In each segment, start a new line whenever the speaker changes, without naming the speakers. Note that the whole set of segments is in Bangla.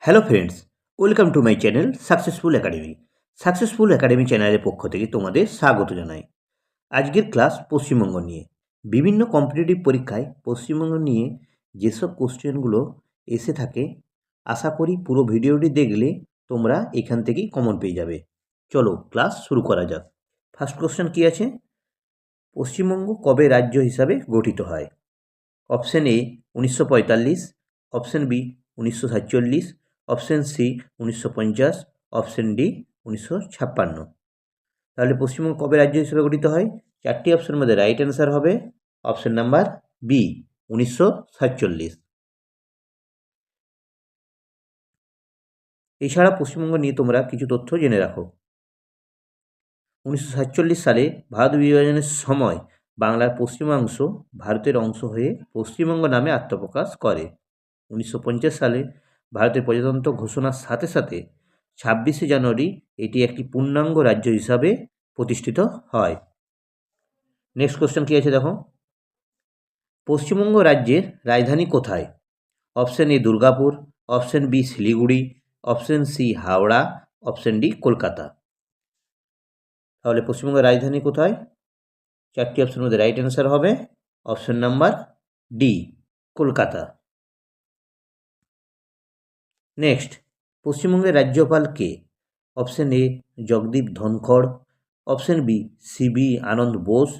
Hello friends, welcome to my channel successful academy. Successful academy চ্যানেলের পক্ষ থেকে তোমাদের স্বাগত জানাই। আজকের ক্লাস পশ্চিমবঙ্গ নিয়ে। বিভিন্ন কম্পিটিটিভ পরীক্ষায় পশ্চিমবঙ্গ নিয়ে যেসব কোশ্চেনগুলো এসে থাকে, আশা করি পুরো ভিডিওটি দেখলে তোমরা এখান থেকেই কমন পেয়ে যাবে। চলো ক্লাস শুরু করা যাক। ফার্স্ট কোশ্চেন কী আছে? পশ্চিমবঙ্গ কবে রাজ্য হিসাবে গঠিত হয়? Option A 1945, option B 1947, option C 1950, option D 1956। তাহলে পশ্চিমবঙ্গ কবে রাজ্য হিসেবে গঠিত হয়? চারটি অপশনের মধ্যে রাইট অ্যান্সার হবে অপশন নাম্বার বি 1947। এছাড়া পশ্চিমবঙ্গ নিয়ে তোমরা কিছু তথ্য জেনে রাখো। 1947 সালে ভারত বিভাজনের সময় বাংলার পশ্চিমাংশ ভারতের অংশ হয়ে পশ্চিমবঙ্গ নামে আত্মপ্রকাশ করে। 1950 সালে ভারতের প্রজাতন্ত্র ঘোষণার সাথে সাথে 26শে জানুয়ারি এটি একটি পূর্ণাঙ্গ রাজ্য হিসাবে প্রতিষ্ঠিত হয়। নেক্সট কোশ্চেন কী আছে দেখো। পশ্চিমবঙ্গ রাজ্যের রাজধানী কোথায়? Option A Durgapur, option B Siliguri, option C Howrah, option D Kolkata. তাহলে পশ্চিমবঙ্গের রাজধানী কোথায়? চারটি অপশনের মধ্যে রাইট অ্যান্সার হবে option number D Kolkata. Next, পশ্চিমবঙ্গের রাজ্যপাল কে? Option A Jagdeep Dhankhar, option B C V Ananda Bose,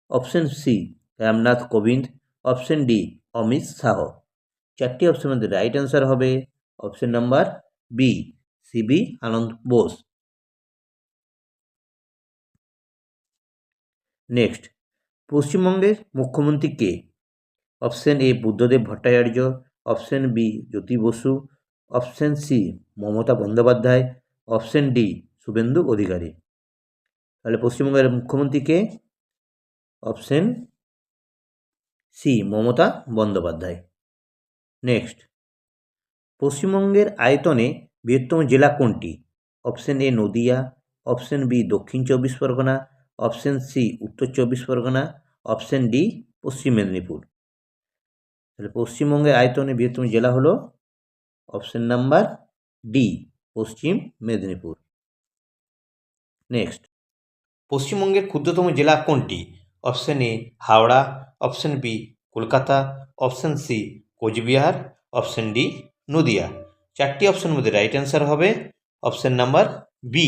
option C Ramnath Kovind, option D Amit Shah. চারটি অপশনের মধ্যে রাইট অ্যান্সার হবে option number B C V Ananda Bose. Next, পশ্চিমবঙ্গের মুখ্যমন্ত্রী কে? Option A Buddhadeb Bhattacharya, option B Jyoti Basu, option C Mamata Bandyopadhyay, option D Suvendu Adhikari. তাহলে পশ্চিমবঙ্গের মুখ্যমন্ত্রী কে? Option C Mamata Bandyopadhyay. Next, পশ্চিমবঙ্গের আয়তনে বৃহত্তম জেলা কোনটি? Option A Nadia, option B দক্ষিণ চব্বিশ পরগনা, অপশন সি উত্তর চব্বিশ পরগনা, অপশন ডি পশ্চিম মেদিনীপুর। তাহলে পশ্চিমবঙ্গের আয়তনে বৃহত্তম জেলা হলো option number D Paschim Medinipur. Next, পশ্চিমবঙ্গের ক্ষুদ্রতম জেলা কোনটি? Option A Howrah, option B Kolkata, option C Cooch Behar, option D Nadia. চারটি অপশনের মধ্যে রাইট অ্যান্সার হবে অপশন নাম্বার বি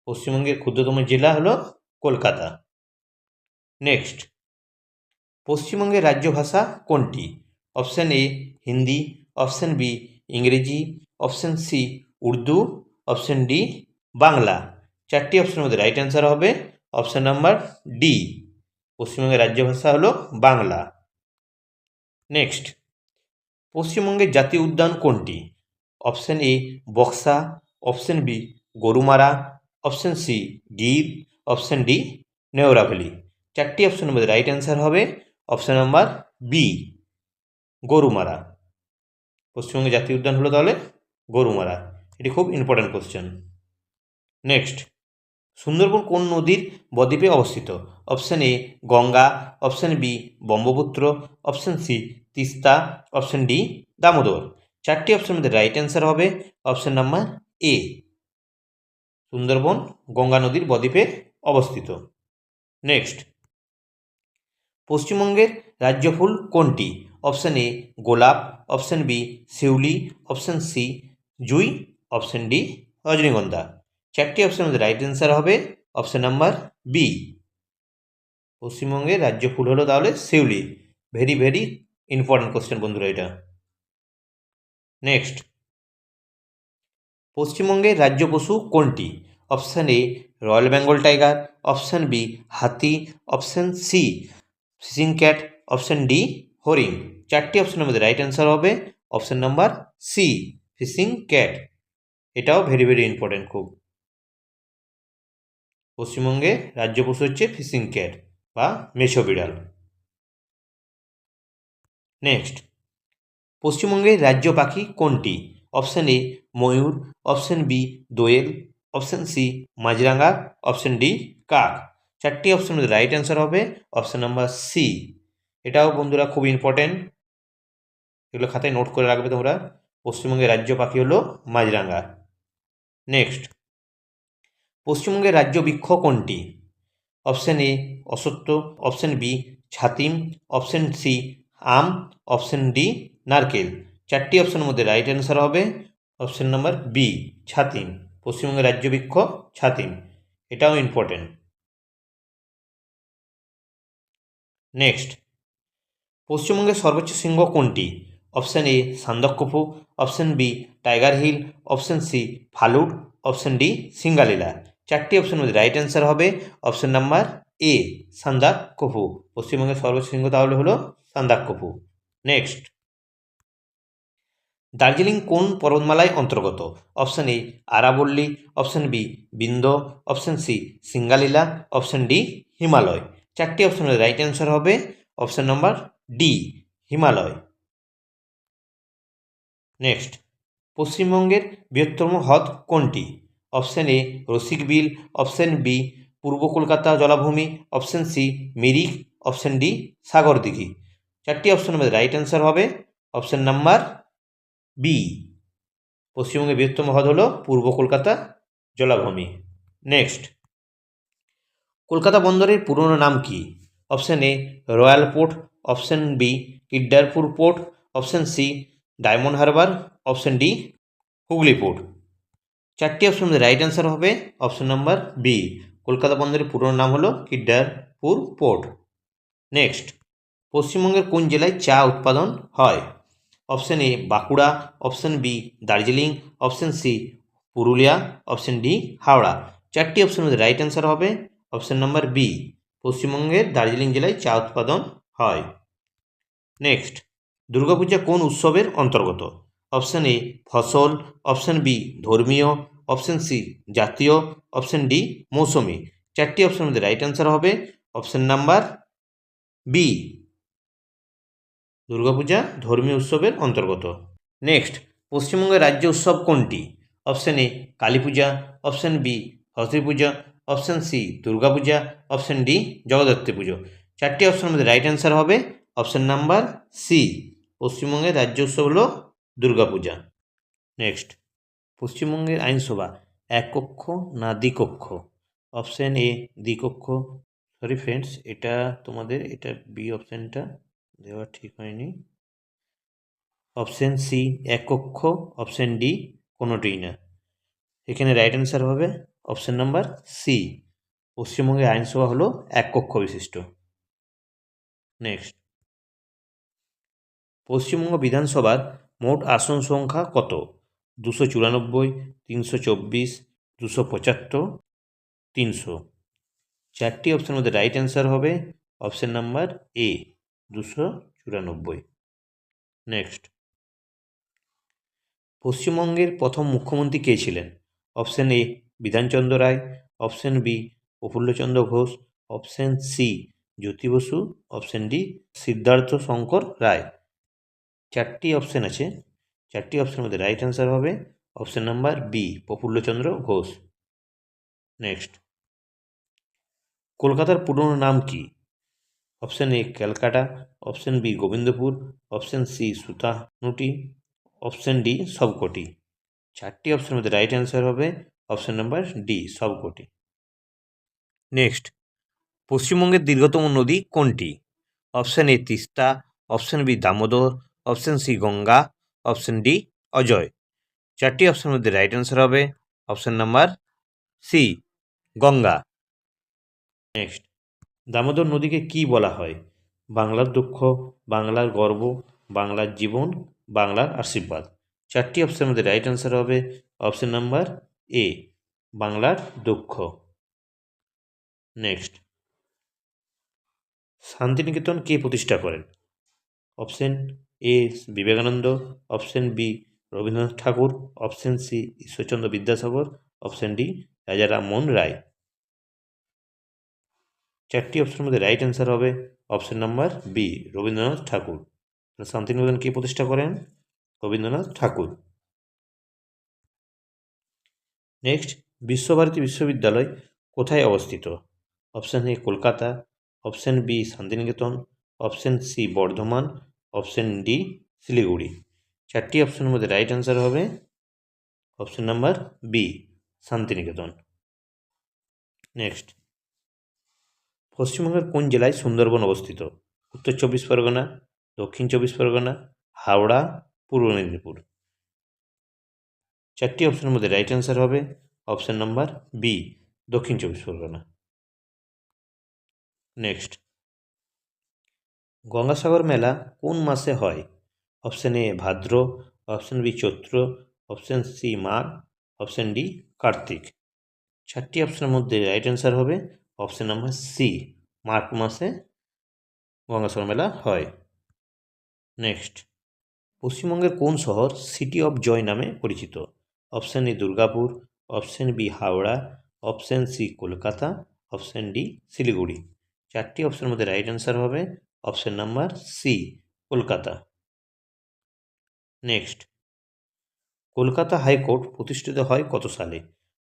পশ্চিমবঙ্গের ক্ষুদ্রতম জেলা হলো কলকাতা। নেক্সট, পশ্চিমবঙ্গের রাজ্য ভাষা কোনটি? Option A Hindi, option B ইংরেজি, option C Urdu, option D Bangla. চারটি অপশনের মধ্যে রাইট অ্যান্সার হবে অপশন নাম্বার ডি পশ্চিমবঙ্গের রাজ্য ভাষা হলো বাংলা। নেক্সট, পশ্চিমবঙ্গের জাতীয় উদ্যান কোনটি? Option A Buxa, option B Gorumara, option C Gir, option D Neora valley. চারটি অপশনের মধ্যে রাইট অ্যান্সার হবে অপশন নাম্বার বি গরুমারা। পশ্চিমবঙ্গের জাতীয় উদ্যান হলো তাহলে গরুমারা। এটি খুব ইম্পর্ট্যান্ট কোশ্চেন। নেক্সট, সুন্দরবন কোন নদীর বদ্বীপে অবস্থিত? Option A Ganga, option B Brahmaputra, option C Teesta, option D Damodar. চারটি অপশনের মধ্যে রাইট অ্যান্সার হবে option number A Sundarban Ganga নদীর বদ্বীপে অবস্থিত। নেক্সট, পশ্চিমবঙ্গের রাজ্য ফুল কোনটি? অপশন এ গোলাপ, অপশন বি শিউলি, অপশন সি জুই, অপশন ডি রজনীগন্ধা। চারটি অপশনের মধ্যে রাইট অ্যান্সার হবে অপশন নাম্বার বি পশ্চিমবঙ্গের রাজ্য ফুল হলো তাহলে শিউলি। ভেরি ভেরি ইম্পর্টেন্ট কোশ্চেন বন্ধুরা এটা। নেক্সট, পশ্চিমবঙ্গের রাজ্য পশু কোনটি? Option A royal Bengal tiger, option B হাতি, option C fishing cat, option D হরিণ। চারটি অপশনের মধ্যে রাইট অ্যান্সার হবে option number C fishing cat. এটাও ভেরি ভেরি ইম্পর্টেন্ট খুব। পশ্চিমবঙ্গে রাজ্য পশু হচ্ছে ফিশিং ক্যাট বা মেছো বিড়াল। নেক্সট, পশ্চিমবঙ্গের রাজ্য পাখি কোনটি? অপশান এ ময়ূর, অপশান বি দোয়েল, অপশান সি মাছরাঙা, অপশান ডি কাক। চারটি অপশনের রাইট অ্যান্সার হবে অপশান নাম্বার সি। এটাও বন্ধুরা খুব ইম্পর্টেন্ট, এগুলো খাতায় নোট করে রাখবে তোমরা। পশ্চিমবঙ্গের রাজ্য পাখি হলো মাছরাঙা। নেক্সট, পশ্চিমবঙ্গের রাজ্য বৃক্ষ কোনটি? অপশন এ অশ্বত্থ, অপশন বি ছাতিম, অপশন সি আম, অপশন ডি নারকেল। চারটি অপশনের মধ্যে রাইট অ্যান্সার হবে অপশন নাম্বার বি ছাতিম। পশ্চিমবঙ্গের রাজ্য বৃক্ষ ছাতিম, এটাও ইম্পর্টেন্ট। নেক্সট, পশ্চিমবঙ্গের সর্বোচ্চ শৃঙ্গ কোনটি? Option A Sandakphu, option B Tiger Hill, option C Phalut, option D Singalila. চারটি অপশনের মধ্যে রাইট অ্যান্সার হবে অপশন নাম্বার এ সান্দাকফু। পশ্চিমবঙ্গের সর্বোচ্চ শৃঙ্গ তাহলে হলো সান্দাকফু। নেক্সট, দার্জিলিং কোন পর্বতমালায় অন্তর্গত? অপশন এ আরাবল্লী, option B Vindhya, option C Singalila, option D Himalaya. চারটি অপশনের রাইট অ্যান্সার হবে option number D Himalaya. Next, পশ্চিমবঙ্গের বৃহত্তম হ্রদ কোনটি? অপশন এ রসিক বিল, অপশন বি পূর্ব কলকাতা জলাভূমি, option C Mirik, option D Sagar Dighi. চারটি অপশনের মধ্যে রাইট অ্যান্সার হবে অপশন নাম্বার বি। পশ্চিমবঙ্গের বৃহত্তম হ্রদ হল পূর্ব কলকাতা জলাভূমি। নেক্সট, কলকাতা বন্দরের পুরনো নাম কি? Option A royal port, option B Kidderpore port, option C Diamond Harbour, option D Hooghly port. চারটি অপশন রাইট অ্যান্সার হবে অপশন নাম্বার বি। কলকাতা বন্দরের পুরনো নাম হলো কিড্ডারপুর পোর্ট। নেক্সট, পশ্চিমবঙ্গের কোন জেলায় চা উৎপাদন হয়? Option A Bankura, option B Darjeeling, option C Purulia, option D Howrah. চারটি অপশনের মধ্যে রাইট অ্যান্সার হবে অপশন নাম্বার বি। পশ্চিমবঙ্গের দার্জিলিং জেলায় চা উৎপাদন হয়। নেক্সট, দুর্গাপূজা কোন উৎসবের অন্তর্গত? অপশন এ ফসল, অপশন বি ধর্মীয়, অপশন সি জাতীয়, অপশন ডি মৌসুমি। চারটি অপশনের মধ্যে রাইট অ্যান্সার হবে অপশন নাম্বার বি। দুর্গাপূজা ধর্মীয় উৎসবের অন্তর্গত। নেক্সট, পশ্চিমবঙ্গের রাজ্য উৎসব কোনটি? Option A Kali Puja, option B Saraswati Puja, option C Durga Puja, option D Jagaddhatri Puja. চারটি অপশনের মধ্যে রাইট অ্যান্সার হবে অপশন নাম্বার সি। পশ্চিমবঙ্গের রাজ্য উৎসব হল দুর্গাপূজা। নেক্সট, পশ্চিমবঙ্গের আইনসভা এক কক্ষ না দ্বিকক্ষ? অপশন এ দ্বিকক্ষ, সরি ফ্রেন্ডস এটা তোমাদের এটা বি অপশানটা দেওয়া ঠিক হয়নি। অপশন সি এক কক্ষ, অপশন ডি কোনোটিই না। এখানে রাইট অ্যান্সার হবে অপশন নাম্বার সি। পশ্চিমবঙ্গের আইনসভা হলো এক কক্ষ বিশিষ্ট। নেক্সট, পশ্চিমবঙ্গ বিধানসভার মোট আসন সংখ্যা কত? 294, 324, 275, 300। চারটি অপশনের মধ্যে রাইট অ্যান্সার হবে অপশন নাম্বার এ 294। নেক্সট, পশ্চিমবঙ্গের প্রথম মুখ্যমন্ত্রী কে ছিলেন? Option A Bidhanchandra Roy, option B Prafullachandra Ghosh, option C Jyoti Basu, option D Siddhartha Shankar Ray. চারটি অপশন আছে, চারটি অপশনের মধ্যে রাইট অ্যান্সার হবে option number B Prafullachandra Ghosh. Next, কলকাতার পুরনো নাম কি? Option A Calcutta, option B Gobindapur, option C Sutanuti, option D সবকটি। চারটি অপশনের মধ্যে রাইট অ্যান্সার হবে অপশন নাম্বার ডি সবকটি। নেক্সট, পশ্চিমবঙ্গের দীর্ঘতম নদী কোনটি? Option A Teesta, option B Damodar, option C Ganga, option D Ajay. চারটি অপশনের মধ্যে রাইট অ্যান্সার হবে option number C Ganga. Next, Damodar নদীকে কি বলা হয়? বাংলার দুঃখ, বাংলার গর্ব, বাংলার জীবন, বাংলার আশীর্বাদ। চারটি অপশনের মধ্যে রাইট অ্যান্সার হবে অপশন নাম্বার এ বাংলার দুঃখ। নেক্সট, শান্তিনিকেতন কে প্রতিষ্ঠা করেন? Option A Vivekananda, option B Rabindranath Thakur, option C Ishwarchandra Vidyasagar, option D Raja Rammohan Roy. চারটি অপশনের মধ্যে রাইট অ্যান্সার হবে option number B Rabindranath Thakur. Shantiniketan কে প্রতিষ্ঠা করেন? রবীন্দ্রনাথ ঠাকুর। নেক্সট, বিশ্বভারতী বিশ্ববিদ্যালয় কোথায় অবস্থিত? Option A Kolkata, option B Shantiniketan, option C Bardhaman, option D Siliguri. চারটি অপশনের মধ্যে রাইট অ্যান্সার হবে option number B, Shantiniketan. Next, পশ্চিমবঙ্গের কোন জেলায় সুন্দরবন অবস্থিত? উত্তর চব্বিশ পরগনা, দক্ষিণ চব্বিশ পরগনা, হাওড়া, পূর্ব মেদিনীপুর। চারটি অপশনের মধ্যে রাইট অ্যান্সার হবে অপশন নাম্বার বি, দক্ষিণ চব্বিশ পরগনা। নেক্সট, গঙ্গাসাগর মেলা কোন মাসে হয়? অপশন এ ভাদ্র, অপশন বি চৈত্র, অপশন সি মাঘ, অপশন ডি কার্তিক। চারটি অপশনের মধ্যে রাইট অ্যান্সার হবে অপশন নাম্বার সি, মার্চ মাসে গঙ্গাসাগর মেলা হয়। নেক্সট, পশ্চিমবঙ্গের কোন শহর সিটি অফ জয় নামে পরিচিত? Option A Durgapur, option B Howrah, option C Kolkata, option D Siliguri. চারটি অপশনের মধ্যে রাইট অ্যান্সার হবে option number C, Kolkata. Next, Kolkata high court প্রতিষ্ঠিত হয় কত সালে?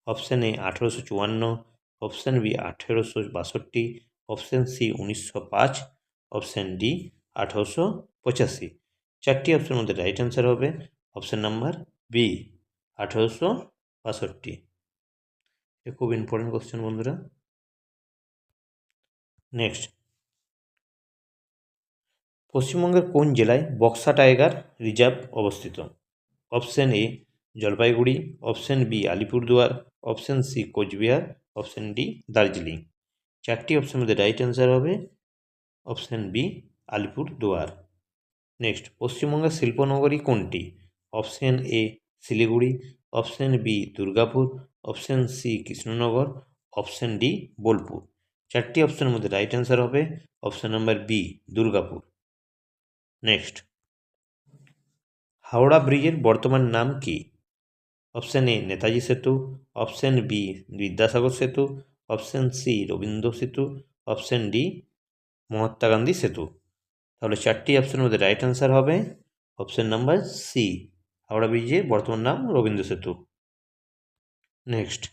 Option A 1854, option B 1862, option C 1905, option D 1885। চারটি অপশনের মধ্যে রাইট অ্যান্সার হবে অপশন নাম্বার বি, 1862। এটা খুব ইম্পর্টেন্ট কোশ্চেন বন্ধুরা। নেক্সট, পশ্চিমবঙ্গের কোন জেলায় বক্সা টাইগার রিজার্ভ অবস্থিত? Option A Jalpaiguri, option B Alipurduar, option C Cooch Behar, option D Darjeeling. চারটি অপশনের মধ্যে রাইট অ্যান্সার হবে অপশন বি, আলিপুরদুয়ার। নেক্সট, পশ্চিমবঙ্গের শিল্পনগরী কোনটি? Option A Siliguri, option B Durgapur, option C Krishnanagar, option D Bolpur. চারটি অপশনের মধ্যে রাইট অ্যান্সার হবে option number B, Durgapur. Next, Howrah ব্রিজের বর্তমান নাম কি? অপশন এ নেতাজি সেতু, অপশন বি বিদ্যাসাগর সেতু, অপশন সি রবীন্দ্র সেতু, অপশন ডি মহাত্মা গান্ধী সেতু। তাহলে চারটি অপশনের মধ্যে রাইট অ্যান্সার হবে অপশন নাম্বার সি, হাওড়া ব্রিজের বর্তমান নাম রবীন্দ্র সেতু। নেক্সট,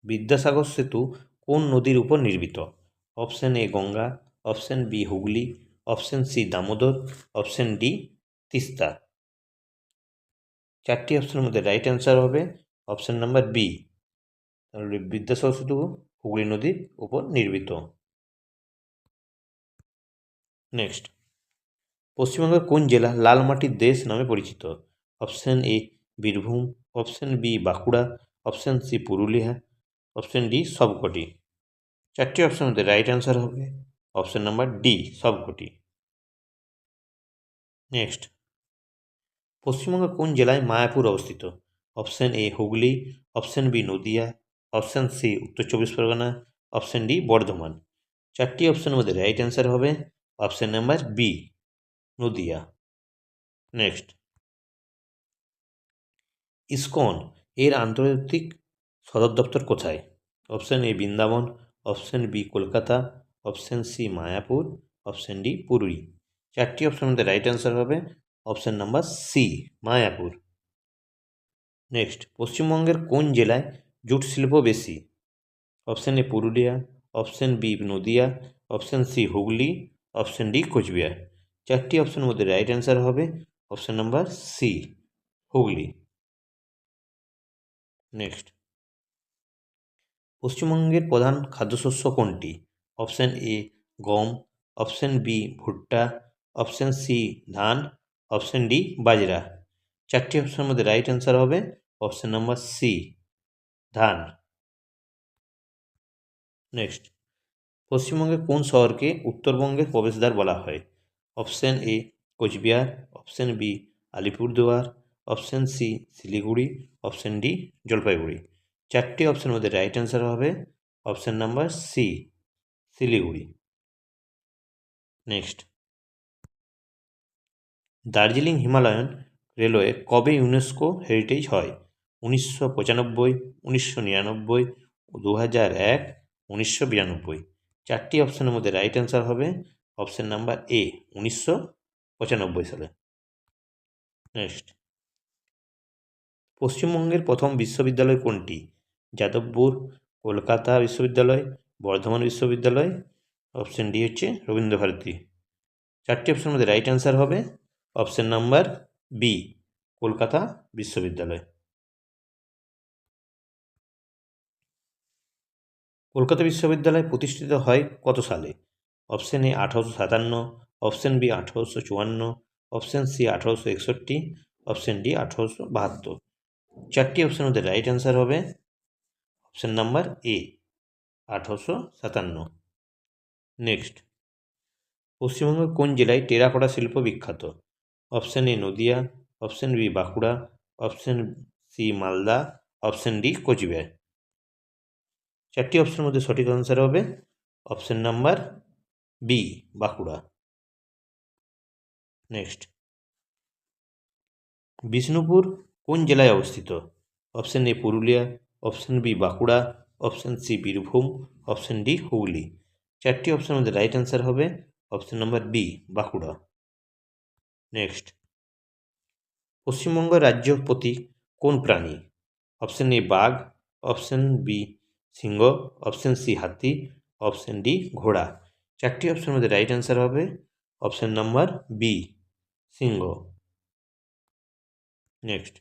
বিদ্যাসাগর সেতু কোন নদীর উপর নির্মিত? Option A Ganga, option B Hooghly, option C Damodar, option D Teesta. চারটি অপশনের মধ্যে রাইট অ্যান্সার হবে অপশন নাম্বার বি, তাহলে বিদ্যাসাগর সেতু হুগলি নদীর উপর নির্মিত। নেক্সট, পশ্চিমবঙ্গের কোন জেলা লাল মাটির দেশ নামে পরিচিত? Option A Birbhum, option B Bankura, option C Purulia, option D সবকটি। চারটি অপশনের মধ্যে রাইট অ্যান্সার হবে অপশন নাম্বার ডি, সবকটি। নেক্সট, পশ্চিমবঙ্গের কোন জেলায় মায়াপুর অবস্থিত? Option A Hooghly, option B Nadia, option C উত্তর চব্বিশ পরগনা, অপশন ডি বর্ধমান। চারটি অপশনের মধ্যে রাইট অ্যান্সার হবে option number B, Nadia. Next, ISKCON এর আন্তর্জাতিক সদর দপ্তর কোথায়? Option A Vrindavan, option B Kolkata, option C Mayapur, option D Puri. চারটি অপশনের মধ্যে রাইট অ্যান্সার হবে option number C, Mayapur. Next, পশ্চিমবঙ্গের কোন জেলায় জুট শিল্প বেশি? Option A Purulia, option B Nadia, option C Hooghly, option D Cooch Behar. চারটি অপশনের মধ্যে রাইট অ্যান্সার হবে option number C, Hooghly. Next, পশ্চিমবঙ্গের প্রধান খাদ্যশস্য কোনটি? অপশন এ গম, অপশন বি ভুট্টা, অপশন সি ধান, অপশন ডি বাজরা। চারটি অপশনের মধ্যে রাইট অ্যান্সার হবে অপশন নাম্বার সি, ধান। নেক্সট, পশ্চিমবঙ্গের কোন শহরকে উত্তরবঙ্গের প্রবেশদ্বার বলা হয়? Option A Cooch Behar, option B Alipurduar, option C Siliguri, option D Jalpaiguri. চারটি অপশনের মধ্যে রাইট অ্যান্সার হবে option number C, Siliguri. Next, Darjeeling Himalayan railway কবে ইউনেস্কো হেরিটেজ হয়? 1995, 1999, 2001, 1992। চারটি অপশনের মধ্যে রাইট অ্যান্সার হবে অপশন নাম্বার এ, 1995 সালে। নেক্সট, পশ্চিমবঙ্গের প্রথম বিশ্ববিদ্যালয় কোনটি? যাদবপুর, কলকাতা বিশ্ববিদ্যালয়, বর্ধমান বিশ্ববিদ্যালয়, অপশন ডি হচ্ছে রবীন্দ্রভারতী। চারটি অপশনের মধ্যে রাইট অ্যান্সার হবে অপশন নাম্বার বি কলকাতা বিশ্ববিদ্যালয়। কলকাতা বিশ্ববিদ্যালয় প্রতিষ্ঠিত হয় কত সালে? Option A 1857, option B 1854, option C 1861, option D 1872। চারটি অপশনের মধ্যে রাইট অ্যান্সার হবে অপশন নাম্বার এ 1857। নেক্সট, পশ্চিমবঙ্গের কোন জেলায় টেরাকোটা শিল্প বিখ্যাত? Option A Nadia, option B Bankura, option C Malda, option D Cooch Behar. চারটি অপশনের মধ্যে সঠিক আনসার হবে option number B Bankura. Next, Bishnupur কোন জেলায় অবস্থিত? Option A Purulia, option B Bankura, option C Birbhum, option D Hooghly. চারটি অপশনের মধ্যে রাইট অ্যান্সার হবে option number B Bankura. Next, পশ্চিমবঙ্গের রাজ্য প্রতীক কোন প্রাণী? অপশন এ বাঘ, অপশন বি সিংহ, অপশন সি হাতি, অপশন ডি ঘোড়া। চারটি অপশনের মধ্যে রাইট অ্যান্সার হবে অপশন নাম্বার বি সিংহ। নেক্সট,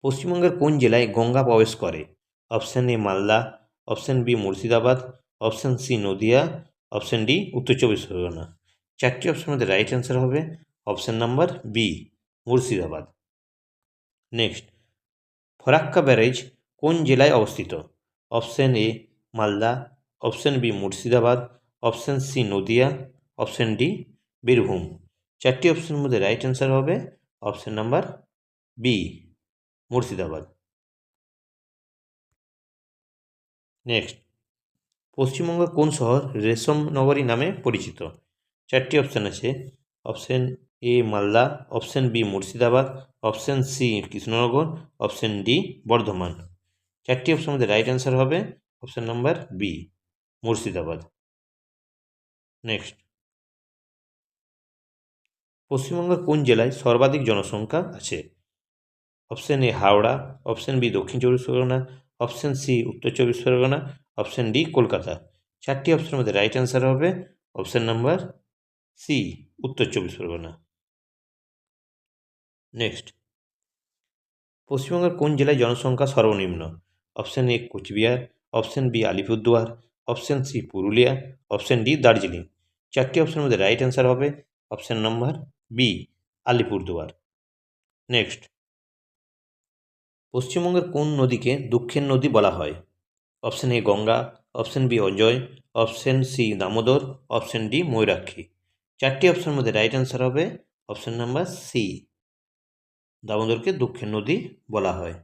পশ্চিমবঙ্গের কোন জেলায় গঙ্গা প্রবেশ করে? Option A Malda, option B Murshidabad, option C Nadia, option D উত্তর চব্বিশ পরগনা। চারটি অপশনের মধ্যে রাইট অ্যান্সার হবে option number B Murshidabad. Next, Farakka barrage কোন জেলায় অবস্থিত? Option A Malda, option B Murshidabad, option C Nadia, option D Birbhum. চারটি অপশনের মধ্যে রাইট অ্যান্সার হবে option number B Murshidabad. Next, পশ্চিমবঙ্গের কোন শহর রেশম নগরী নামে পরিচিত? চারটি অপশান আছে। Option A Malda, option B Murshidabad, option C Krishnanagar, option D Bardhaman. চারটি অপশনের মধ্যে রাইট অ্যান্সার হবে option number B Murshidabad. Next, পশ্চিমবঙ্গের কোন জেলায় সর্বাধিক জনসংখ্যা আছে? Option A Howrah, option B দক্ষিণ চব্বিশ পরগনা, অপশন সি উত্তর চব্বিশ পরগনা, অপশন ডি কলকাতা। চারটি অপশনের মধ্যে রাইট অ্যান্সার হবে অপশন নাম্বার সি উত্তর চব্বিশ পরগনা। নেক্সট, পশ্চিমবঙ্গের কোন জেলায় জনসংখ্যা সর্বনিম্ন? Option A Cooch Behar, option B Alipurduar, option C Purulia, option D Darjeeling. চারটি অপশনের মধ্যে রাইট অ্যান্সার হবে option number B Alipurduar. Next, পশ্চিমবঙ্গের কোন নদীকে দুঃখের নদী বলা হয়? Option A Ganga, option B Ajay, option C Damodar, option D Mayurakshi. চারটি অপশনের মধ্যে রাইট অ্যান্সার হবে অপশন নাম্বার সি দামোদরকে দুঃখের নদী বলা হয়।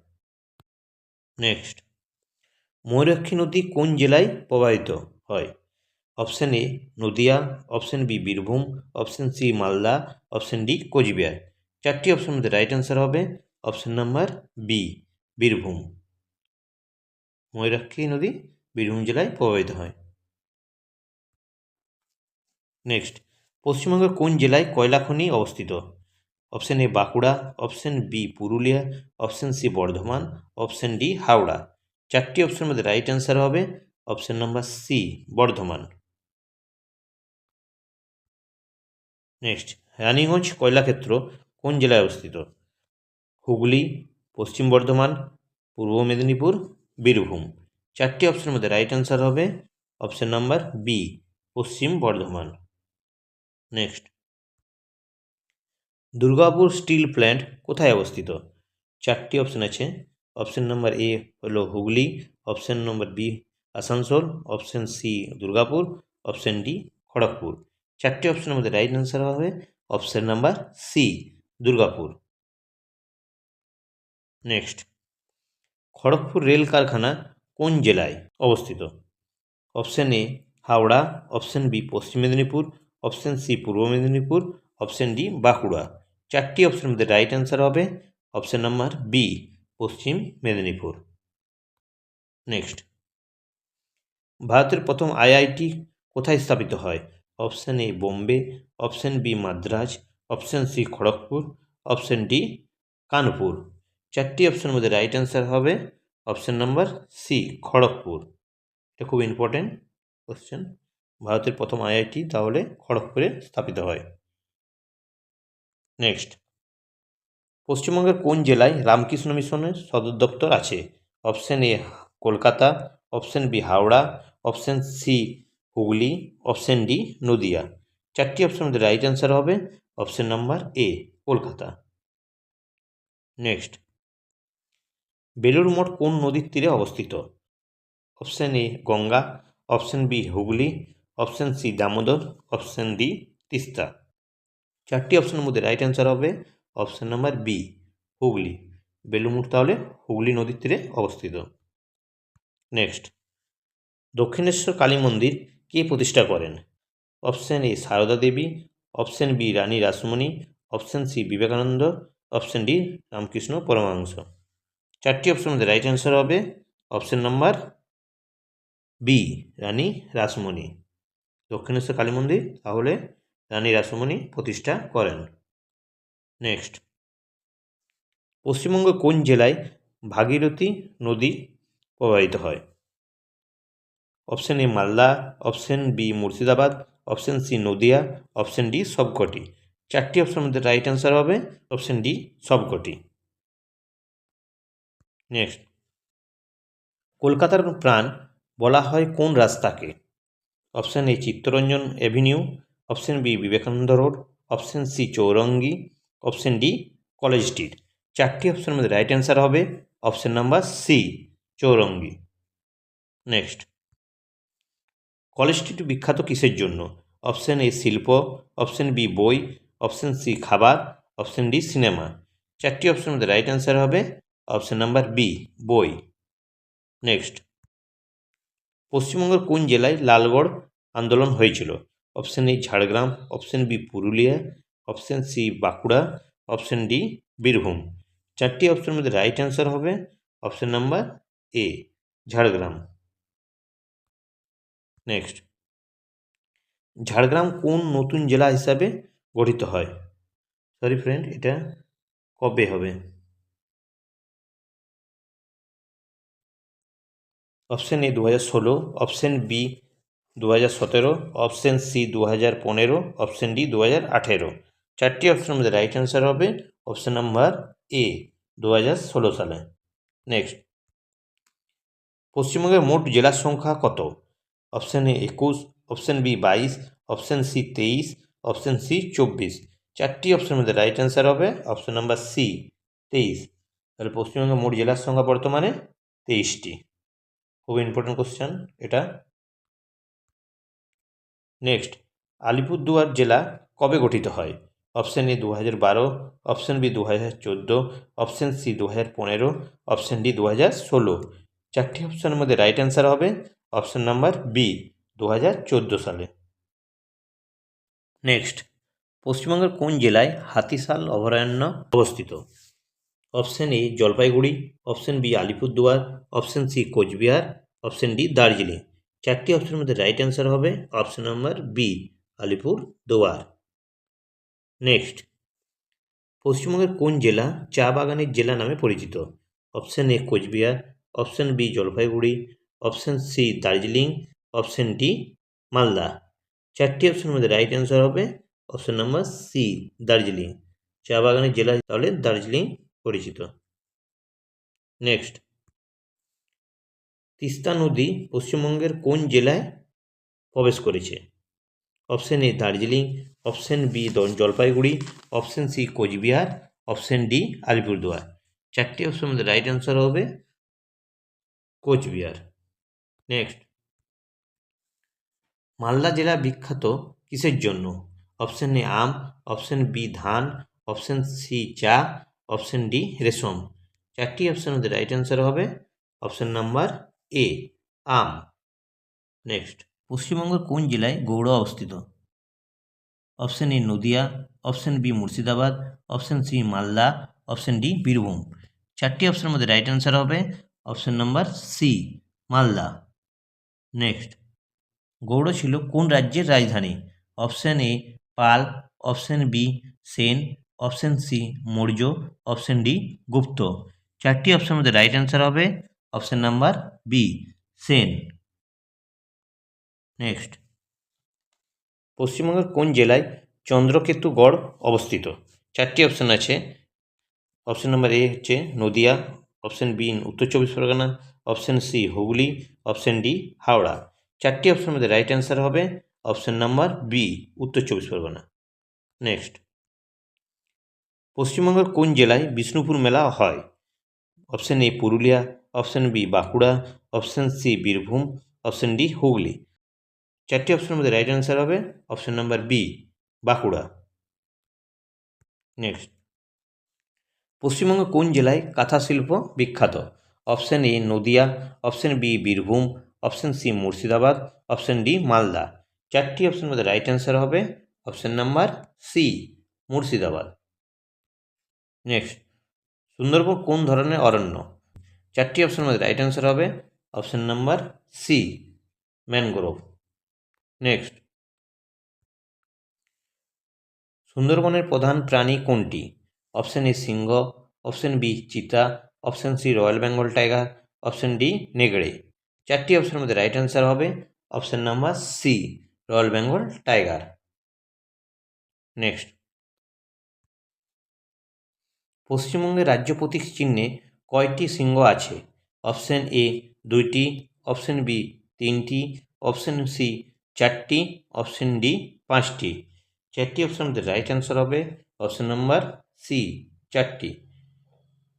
নেক্সট, ময়ূরাক্ষী নদী কোন জেলায় প্রবাহিত হয়? Option A Nadia, option B Birbhum, option C Malda, option D Cooch Behar. চারটি অপশনের মধ্যে রাইট অ্যান্সার হবে option number B Birbhum. Mayurakshi নদী বীরভূম জেলায় প্রবাহিত হয়। নেক্সট, পশ্চিমবঙ্গের কোন জেলায় কয়লা খনি অবস্থিত? Option A Bankura, option B Purulia, option C Bardhaman, option D Howrah. চারটি অপশনের মধ্যে রাইট অ্যান্সার হবে option number C Bardhaman. Next, Raniganj কয়লাক্ষেত্র কোন জেলায় অবস্থিত? হুগলি, পশ্চিম বর্ধমান, পূর্ব মেদিনীপুর, বীরভূম। চারটি অপশনের মধ্যে রাইট অ্যান্সার হবে option number B Paschim Bardhaman. Next, Durgapur steel plant কোথায় অবস্থিত? চারটি অপশন আছে। অপশন নাম্বার এ হলো Hooghly, option number B Asansol, option C Durgapur, option D Kharagpur. চারটি অপশনের মধ্যে রাইট অ্যান্সার হবে option number C Durgapur. Next, Kharagpur rail কারখানা কোন জেলায় অবস্থিত? Option A Howrah, option B Paschim Medinipur, option C Purba Medinipur, option D Bankura. চারটি অপশনের মধ্যে রাইট অ্যান্সার হবে option number B Paschim Medinipur. Next, ভারতের প্রথম আইআইটি কোথায় স্থাপিত হয়? Option A Bombay, option B Madras, option C Kharagpur, option D Kanpur. চারটি অপশনের মধ্যে রাইট অ্যান্সার হবে অপশন নাম্বার সি খড়গপুর। এটা খুব ইম্পর্টেন্ট কোশ্চেন। ভারতের প্রথম আইআইটি তাহলে খড়গপুরে স্থাপিত হয়। নেক্সট, পশ্চিমবঙ্গের কোন জেলায় রামকৃষ্ণ মিশনের সদর দপ্তর আছে? Option A Kolkata, option B Howrah, option C Hooghly, option D Nadia. চারটি অপশনের মধ্যে রাইট অ্যান্সার হবে option number A Kolkata. Next, Belur Math কোন নদীর তীরে অবস্থিত? Option A Ganga, option B Hooghly, option C Damodar, option D Teesta. চারটি অপশনের মধ্যে রাইট অ্যান্সার হবে option number B Hooghly. Belur Math তাহলে হুগলি নদীর তীরে অবস্থিত। নেক্সট, দক্ষিণেশ্বর কালী মন্দির কে প্রতিষ্ঠা করেন? Option A Sarada Devi, option B Rani Rashmoni, option C Vivekananda, option D Ramakrishna Paramahamsa. চারটি অপশনের মধ্যে রাইট অ্যান্সার হবে option number B Rani Rashmoni. Dakshineswar Kali মন্দির তাহলে রানী রাসমণি প্রতিষ্ঠা করেন। নেক্সট, পশ্চিমবঙ্গ কোন জেলায় ভাগীরথী নদী প্রবাহিত হয়? Option A Malda, option B Murshidabad, option C Nadia, option D সবকটি। চারটি অপশনের মধ্যে রাইট অ্যান্সার হবে অপশন ডি সবকটি। নেক্সট, কলকাতার প্রাণ বলা হয় কোন রাস্তাকে? Option A Chittaranjan avenue, option B Vivekananda road, option C Chowringhee, option D college street. চারটি অপশনের মধ্যে রাইট অ্যান্সার হবে option number C Chowringhee. Next, college street বিখ্যাত কিসের জন্য? অপশন এ শিল্প, অপশন বি বই, অপশন সি খাবার, অপশন ডি সিনেমা। চারটি অপশনের মধ্যে রাইট অ্যান্সার হবে অপশন নাম্বার বি বই। নেক্সট, পশ্চিমবঙ্গের কোন জেলায় লালগড় আন্দোলন হয়েছিল? Option A Jhargram, option B Purulia, option C Bankura, option D Birbhum. চারটি অপশনের মধ্যে রাইট অ্যান্সার হবে option number A Jhargram. Next, Jhargram কোন নতুন জেলা হিসাবে গঠিত হয়? সরি ফ্রেন্ড, এটা কবে হবে? Option A 2016, option B 2017, option C 2015, option D 2018। চারটি অপশনের মধ্যে রাইট অ্যান্সার হবে অপশন নাম্বার এ 2016 সালে। নেক্সট, পশ্চিমবঙ্গের মোট জেলার সংখ্যা কত? Option A 21, option B 22, option C 23, option C 24। চারটি অপশনের মধ্যে রাইট অ্যান্সার হবে অপশন নাম্বার সি 23। তাহলে পশ্চিমবঙ্গের মোট জেলার সংখ্যা বর্তমানে 23টি। খুব ইম্পর্টেন্ট কোশ্চেন এটা। নেক্সট, আলিপুরদুয়ার জেলা কবে গঠিত হয়? Option A 2012, option B 2014, option C 2015, option D 2016। চারটি অপশনের মধ্যে রাইট অ্যান্সার হবে অপশন নাম্বার বি 2014 সালে। নেক্সট, পশ্চিমবঙ্গের কোন জেলায় হাতিশাল অভয়ারণ্য অবস্থিত? Option A Jalpaiguri, option B Alipurduar, option C Cooch Behar, option D Darjeeling. চারটি অপশনের মধ্যে রাইট অ্যান্সার হবে option number B Alipurduar. Next, পশ্চিমবঙ্গের কোন জেলা চা বাগানের জেলা নামে পরিচিত? Option A Cooch Behar, option B Jalpaiguri, option C Darjeeling, option D Malda. চারটি অপশনের মধ্যে রাইট অ্যান্সার হবে অপশন নাম্বার সি দার্জিলিং। চা বাগানের জেলা তাহলে দার্জিলিং পরিচিত। নেক্সট, তিস্তা নদী পশ্চিমবঙ্গের কোন জেলায় প্রবেশ করেছে? Option A Darjeeling, option B Jalpaiguri, option C Cooch Behar, option D Alipurduar. চারটি অপশনের মধ্যে রাইট অ্যান্সার হবে কোচবিহার। নেক্সট, মালদা জেলা বিখ্যাত কিসের জন্য? অপশন এ আম, অপশন বি ধান, অপশন সি চা, অপশন ডি রেশম। চারটি অপশনের মধ্যে রাইট অ্যান্সার হবে অপশন নাম্বার এ আম। নেক্সট, পশ্চিমবঙ্গের কোন জেলায় গৌড় অবস্থিত? Option A Nadia, option B Murshidabad, option C Malda, option D Birbhum. চারটি অপশনের মধ্যে রাইট অ্যান্সার হবে option number C Malda. Next, Gaur ছিল কোন রাজ্যের রাজধানী? Option A Pal, option B Sen, option C Maurya, option D Gupta. চারটি অপশনের মধ্যে রাইট অ্যান্সার হবে option number B Sen. Next, পশ্চিমবঙ্গের কোন জেলায় চন্দ্রকেতুগড় অবস্থিত? চারটি অপশন আছে অপশন নাম্বার এ হচ্ছে নদিয়া, অপশন বি উত্তর চব্বিশ Pargana, option C Hooghly, option D Howrah. চারটি অপশনের মধ্যে রাইট অ্যান্সার হবে অপশন নাম্বার বি উত্তর চব্বিশ পরগনা। নেক্সট, পশ্চিমবঙ্গের কোন জেলায় বিষ্ণুপুর মেলা হয়? Option A Purulia, option B Bankura, option C Birbhum, option D Hooghly. চারটি অপশনের মধ্যে রাইট অ্যান্সার হবে option number B Bankura. Next, পশ্চিমবঙ্গের কোন জেলায় কাঁথা শিল্প বিখ্যাত? Option A Nadia, option B Birbhum, option C Murshidabad, option D Malda. চারটি অপশনের মধ্যে রাইট অ্যান্সার হবে option number C Murshidabad. Next, Sundarban কোন ধরনের অরণ্য? চারটি অপশনের মধ্যে রাইট অ্যান্সার হবে option number C mangrove. Next, সুন্দরবনের প্রধান প্রাণী কোনটি? অপশন এ সিংহ, অপশন বি চিতা, option C royal Bengal tiger, option D নেগড়ে। চারটি অপশনের মধ্যে রাইট অ্যান্সার হবে option number C royal Bengal tiger. Next, পশ্চিমবঙ্গের রাজ্য প্রতীক চিহ্নে কয়টি সিংহ আছে? অপশন এ দুইটি, অপশন বি তিনটি, অপশন সি চারটি, অপশন ডি পাঁচটি। চারটি অপশনের মধ্যে রাইট অ্যান্সার হবে অপশন নাম্বার সি চারটি।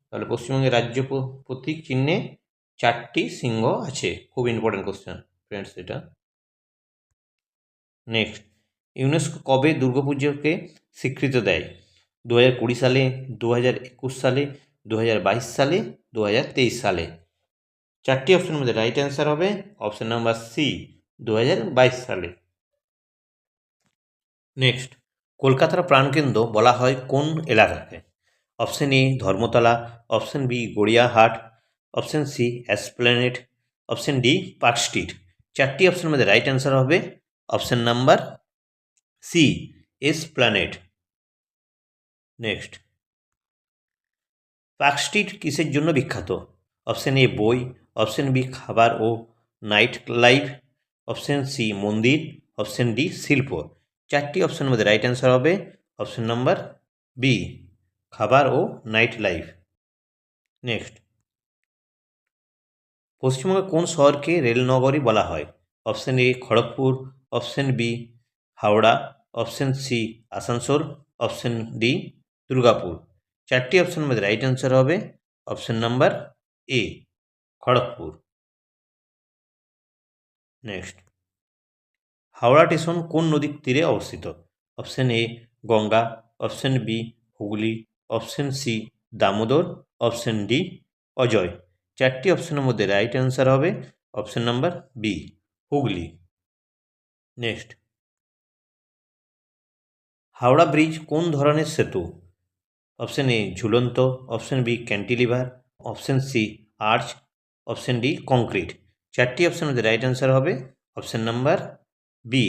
তাহলে পশ্চিমবঙ্গের রাজ্য প্রতীক চিহ্নে চারটি সিংহ আছে। খুব ইম্পর্টেন্ট কোশ্চেন ফ্রেন্ডস এটা। নেক্সট, ইউনেস্কো কবে দুর্গাপুজোকে স্বীকৃতি দেয়? 2020 সালে, 2021 সালে, 2022 সালে, 2023 সালে। চারটি অপশনের মধ্যে রাইট অ্যান্সার হবে অপশন নাম্বার সি 2022 সালে। নেক্সট, কলকাতার প্রাণকেন্দ্র বলা হয় কোন এলাকাকে? Option A Dharmatala, option B Gariahat, option C Esplanade, option D Park Street. চারটি অপশনের মধ্যে রাইট অ্যান্সার হবে option number C Esplanade. Next, Park Street কিসের জন্য বিখ্যাত? অপশন এ বই, অপশন বি খাবার ও নাইট লাইফ, অপশন সি মন্দির, অপশন ডি শিল্প। চারটি অপশনের মধ্যে রাইট অ্যান্সার হবে অপশন নাম্বার বি খাবার ও নাইট লাইফ। নেক্সট, পশ্চিমবঙ্গের কোন শহরকে রেলনগরী বলা হয়? Option A Kharagpur, option B Howrah, option C Asansol, option D Durgapur. চারটি অপশনের মধ্যে রাইট অ্যান্সার হবে option number A Kharagpur. Next, Howrah station কোন নদীর তীরে অবস্থিত? Option A Ganga, option B Hooghly, option C Damodar, option D Ajay. চারটি অপশনের মধ্যে রাইট অ্যান্সার হবে option number B Hooghly. Next, Howrah bridge কোন ধরনের সেতু? অপশন এ ঝুলন্ত, option B cantilever, option C arch, option D concrete. চারটি অপশনের মধ্যে রাইট অ্যান্সার হবে option number B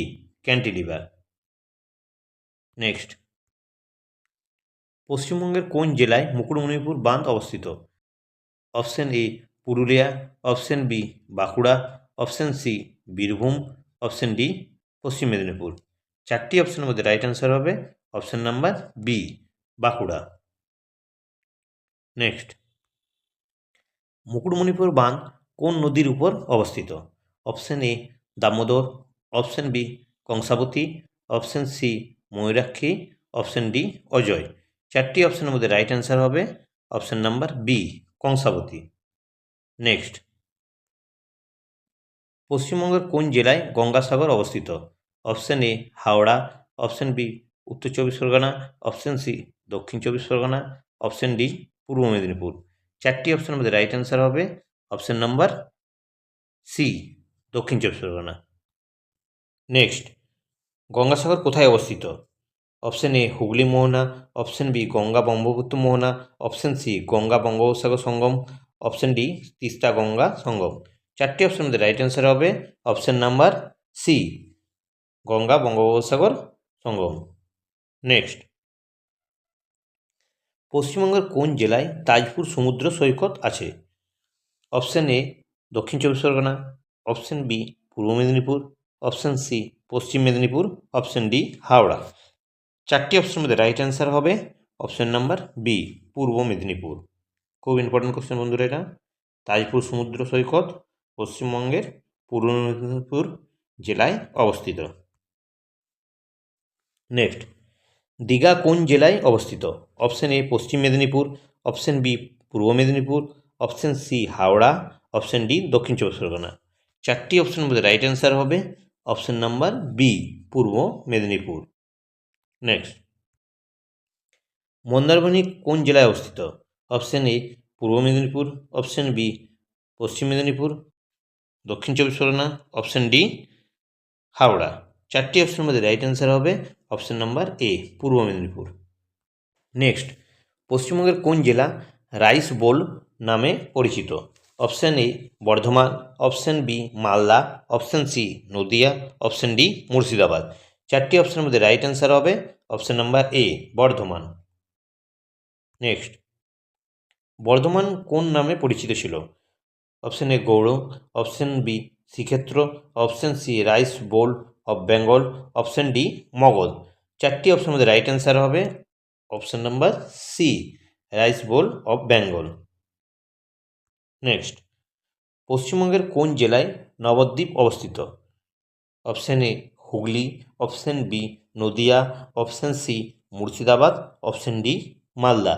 cantilever. Next, পশ্চিমবঙ্গের কোন জেলায় মুকুটমণিপুর বাঁধ অবস্থিত? Option A Purulia, option B Bankura, option C Birbhum, option D Paschim Medinipur. চারটি অপশনের মধ্যে রাইট অ্যান্সার হবে option number B Bankura. Next, Mukutmanipur বাঁধ কোন নদীর উপর অবস্থিত? Option A Damodar, option B Kangsabati, option C Mayurakshi, option D Ajay. চারটি অপশনের মধ্যে রাইট অ্যান্সার হবে option number B Kangsabati. Next, পশ্চিমবঙ্গের কোন জেলায় গঙ্গাসাগর অবস্থিত? Option A Howrah, option B উত্তর চব্বিশ পরগনা, অপশন সি দক্ষিণ চব্বিশ পরগনা, অপশন ডি পূর্ব মেদিনীপুর। চারটি অপশনের মধ্যে রাইট অ্যান্সার হবে অপশন নাম্বার সি দক্ষিণ চব্বিশ পরগনা। নেক্সট, গঙ্গাসাগর কোথায় অবস্থিত? অপশন এ হুগলি মোহনা, অপশন বি গঙ্গা ব্রহ্মপুত্র মোহনা, অপশন সি গঙ্গা বঙ্গোপসাগর সঙ্গম, অপশন ডি তিস্তা গঙ্গা সঙ্গম। চারটি অপশনের মধ্যে রাইট অ্যান্সার হবে অপশন নাম্বার সি গঙ্গা বঙ্গোপসাগর সঙ্গম। নেক্সট, পশ্চিমবঙ্গের কোন জেলায় তাজপুর সমুদ্র সৈকত আছে? অপশন এ দক্ষিণ চব্বিশ পরগনা, অপশন বি পূর্ব Medinipur, option C Paschim Medinipur, option D Howrah. চারটি অপশনের মধ্যে রাইট অ্যান্সার হবে অপশন নাম্বার বি পূর্ব মেদিনীপুর। খুব ইম্পর্টেন্ট কোশ্চেন বন্ধুরা এটা। তাজপুর সমুদ্র সৈকত পশ্চিমবঙ্গের পূর্ব মেদিনীপুর জেলায় অবস্থিত। নেক্সট, দীঘা কোন জেলায় অবস্থিত? অপশন এ পশ্চিম মেদিনীপুর, অপশন বি পূর্ব Medinipur, option C Howrah, option D দক্ষিণ চব্বিশ পরগনা। চারটি অপশনের মধ্যে রাইট অ্যান্সার হবে অপশন নাম্বার বি পূর্ব মেদিনীপুর। নেক্সট, মন্দারমণি কোন জেলায় অবস্থিত? অপশন এ পূর্ব মেদিনীপুর, অপশন বি পশ্চিম মেদিনীপুর, দক্ষিণ চব্বিশ পরগনা, অপশন ডি হাওড়া। চারটি অপশনের মধ্যে রাইট অ্যান্সার হবে অপশন নাম্বার এ পূর্ব মেদিনীপুর। নেক্সট, পশ্চিমবঙ্গের কোন জেলা রাইস বোল নামে পরিচিত? Option A Bardhaman, option B Malda, option C Nadia, option D Murshidabad. চারটি অপশনের মধ্যে রাইট অ্যান্সার হবে option number A Bardhaman. Next, Bardhaman কোন নামে পরিচিত ছিল? Option A Gaur, option B Srikshetra, option C rice bowl of Bengal, option D Magadh. চারটি অপশনের মধ্যে রাইট অ্যান্সার হবে option number C rice bowl of Bengal. Next, পশ্চিমবঙ্গের কোন জেলায় নবদ্বীপ অবস্থিত? Option A Hooghly, option B Nadia, option C Murshidabad, option D Malda.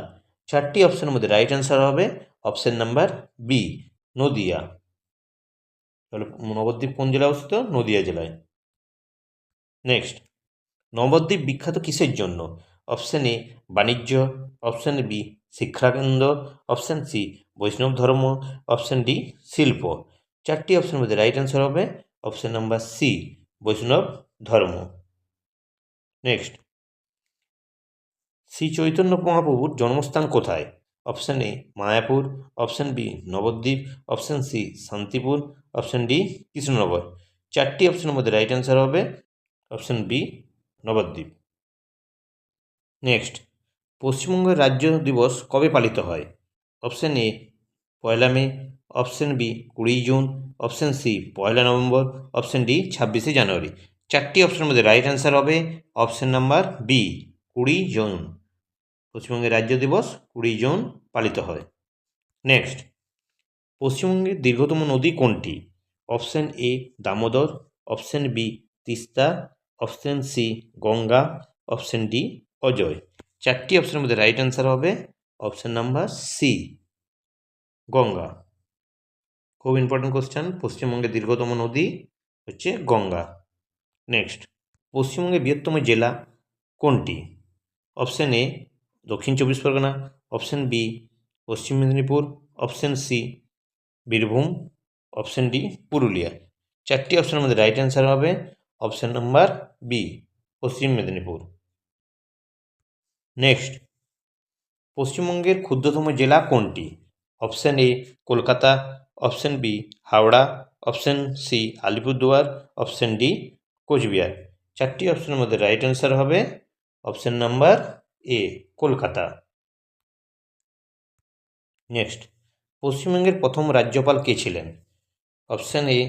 চারটি অপশনের মধ্যে রাইট অ্যান্সার হবে অপশন নাম্বার বি নদিয়া। তাহলে নবদ্বীপ কোন জেলায় অবস্থিত? নদিয়া জেলায়। নেক্সট, নবদ্বীপ বিখ্যাত কিসের জন্য? অপশন এ বাণিজ্য, অপশন বি শিক্ষাকেন্দ্র, অপশন সি বৈষ্ণব ধর্ম, অপশন ডি শিল্প। চারটি অপশনের মধ্যে রাইট অ্যান্সার হবে অপশন নাম্বার সি বৈষ্ণব ধর্ম। নেক্সট, শ্রী চৈতন্য মহাপ্রভুর জন্মস্থান কোথায়? Option A Mayapur, option B Nabadwip, option C Shantipur, option D Krishnanagar. চারটি অপশনের মধ্যে রাইট অ্যান্সার হবে অপশন বি নবদ্বীপ। নেক্সট, পশ্চিমবঙ্গের রাজ্য দিবস কবে পালিত হয়? Option A 1 May, option B 20 June, option C 1 November, option D 26 জানুয়ারি। চারটি অপশনের মধ্যে রাইট অ্যান্সার হবে অপশন নাম্বার বি 20 জুন। পশ্চিমবঙ্গের রাজ্য দিবস 20 জুন পালিত হয়। নেক্সট, পশ্চিমবঙ্গের দীর্ঘতম নদী কোনটি? Option A Damodar, option B Teesta, option C Ganga, option D Ajay. চারটি অপশনের মধ্যে রাইট অ্যান্সার হবে অপশন নাম্বার সি গঙ্গা। খুব ইম্পর্টেন্ট কোশ্চেন, পশ্চিমবঙ্গের দীর্ঘতম নদী হচ্ছে গঙ্গা। নেক্সট, পশ্চিমবঙ্গের বৃহত্তম জেলা কোনটি? অপশন এ দক্ষিণ চব্বিশ Pargana, option B Paschim Medinipur, option C Birbhum, option D Purulia. চারটি অপশনের মধ্যে রাইট অ্যান্সার হবে option number B Paschim Medinipur. Next, পশ্চিমবঙ্গের ক্ষুদ্রতম জেলা কোনটি? Option A Kolkata, option B Howrah, option C Alipurduar, option D Cooch Behar. চারটি অপশনের মধ্যে রাইট অ্যান্সার হবে option number A Kolkata. Next, পশ্চিমবঙ্গের প্রথম রাজ্যপাল কে ছিলেন? অপশন এ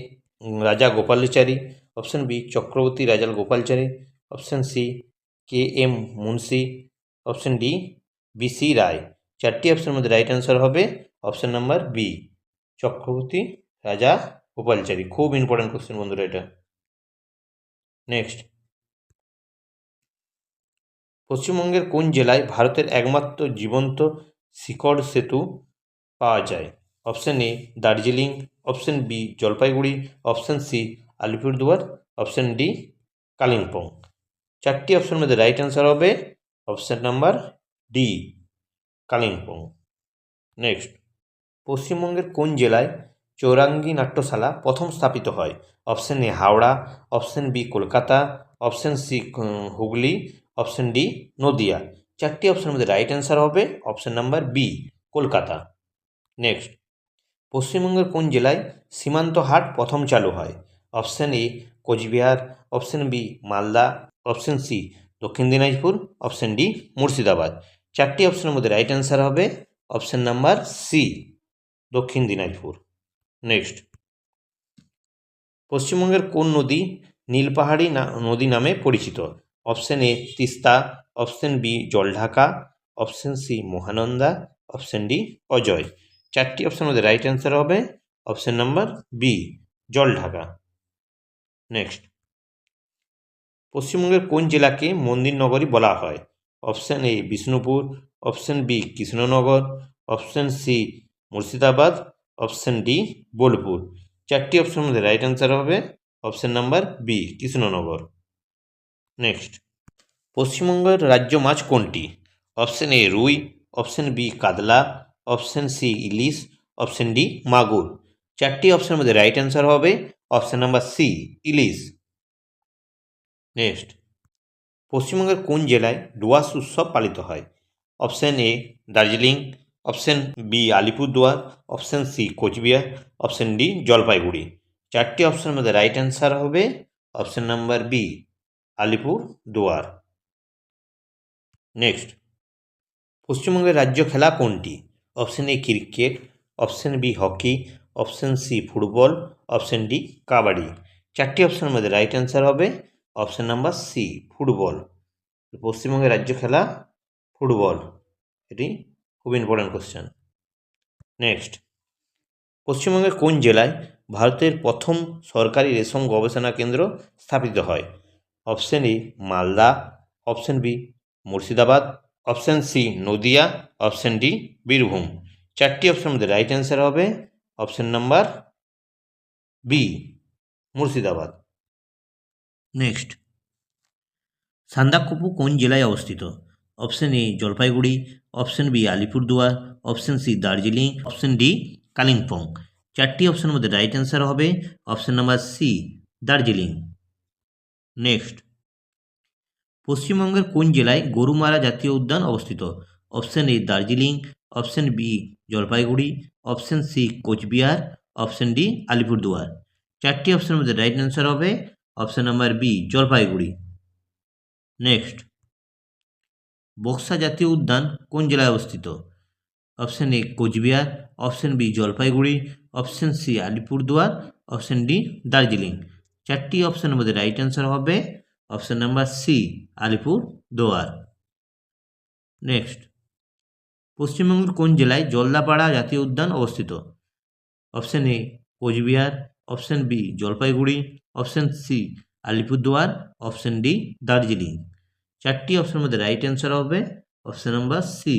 রাজা Gopalachari, option B Chakravarti Raja Gopalachari, option C K M Munshi, option D B C Roy. চারটি অপশনের মধ্যে রাইট অ্যান্সার হবে option number B Chakravarti Raja Gopalachari. খুব ইম্পর্টেন্ট কোশ্চেন বন্ধুরা এটা। নেক্সট, পশ্চিমবঙ্গের কোন জেলায় ভারতের একমাত্র জীবন্ত শিকড় সেতু পাওয়া যায়? Option A Darjeeling, option B Jalpaiguri, option C Alipurduar, option D Kalimpong. চারটি অপশনের মধ্যে রাইট অ্যান্সার হবে option number D Kalimpong. Next, পশ্চিমবঙ্গের কোন জেলায় চৌরাঙ্গী নাট্যশালা প্রথম স্থাপিত হয়? Option A Howrah, option B Kolkata, option C Hooghly, option D Nadia. চারটি অপশনের মধ্যে রাইট অ্যান্সার হবে option number B Kolkata. Next, পশ্চিমবঙ্গের কোন জেলায় সীমান্ত হাট প্রথম চালু হয়? Option A Cooch Behar, option B Malda, option C দক্ষিণ দিনাজপুর, অপশন ডি মুর্শিদাবাদ। চারটি অপশনের মধ্যে রাইট অ্যান্সার হবে অপশন নাম্বার সি দক্ষিণ দিনাজপুর। নেক্সট, পশ্চিমবঙ্গের কোন নদী নীলপাহাড়ি নদী নামে পরিচিত? Option A Teesta, option B Jaldhaka, option C Mahananda, option D Ajay. চারটি অপশনের মধ্যে রাইট অ্যান্সার হবে option number B Jaldhaka. Next, পশ্চিমবঙ্গের কোন জেলাকে মন্দির নগরী বলা হয়? Option A Bishnupur, option B Krishnanagar, option C Murshidabad, option D Bolpur. চারটি অপশনের মধ্যে রাইট অ্যান্সার হবে option number B Krishnanagar. Next, পশ্চিমবঙ্গের রাজ্য মাছ কোনটি? অপশন এ রুই, অপশন বি কাতলা, অপশন সি ইলিশ, অপশন ডি মাগুর। চারটি অপশনের মধ্যে রাইট অ্যান্সার হবে অপশন নাম্বার সি ইলিশ। নেক্সট, পশ্চিমবঙ্গের কোন জেলায় ডুয়ার্স উৎসব পালিত হয়? Option A Darjeeling, option B Alipurduar, option C Cooch Behar, option D Jalpaiguri. চারটি অপশনের মধ্যে রাইট অ্যান্সার হবে option number B Alipurduar. Next, পশ্চিমবঙ্গের রাজ্য খেলা কোনটি? Option A cricket, option B hockey, option C football, option D kabaddi. চারটি অপশনের মধ্যে রাইট অ্যান্সার হবে অপশন নাম্বার সি ফুটবল। পশ্চিমবঙ্গের রাজ্য খেলা ফুটবল, এটি খুব ইম্পর্ট্যান্ট কোশ্চেন। নেক্সট, পশ্চিমবঙ্গের কোন জেলায় ভারতের প্রথম সরকারি রেশম গবেষণা কেন্দ্র স্থাপিত হয়? Option A Malda, option B Murshidabad, option C Nadia, option D Birbhum. চারটি অপশনের মধ্যে রাইট অ্যান্সার হবে option number B Murshidabad. Next, Sandakphu কোন জেলায় অবস্থিত? Option A Jalpaiguri, option B Alipurduar, option C Darjeeling, option D Kalimpong. চারটি অপশনের মধ্যে রাইট অ্যান্সার হবে option number C Darjeeling. Next, পশ্চিমবঙ্গের কোন জেলায় গরুমারা জাতীয় উদ্যান অবস্থিত? Option A Darjeeling, option B Jalpaiguri, option C Cooch Behar, option D Alipurduar. চারটি অপশনের মধ্যে রাইট অ্যান্সার হবে option number B Jalpaiguri. Next, Buxa জাতীয় উদ্যান কোন জেলায় অবস্থিত? Option A Cooch Behar, option B Jalpaiguri, option C Alipurduar, option D Darjeeling. চারটি অপশনের মধ্যে রাইট অ্যান্সার হবে option number C Alipurduar. Next, পশ্চিমবঙ্গের কোন জেলায় জলদাপাড়া জাতীয় উদ্যান অবস্থিত? Option A Cooch Behar, option B Jalpaiguri, option C Alipurduar, option D Darjeeling. চারটি অপশনের মধ্যে রাইট অ্যান্সার হবে option number C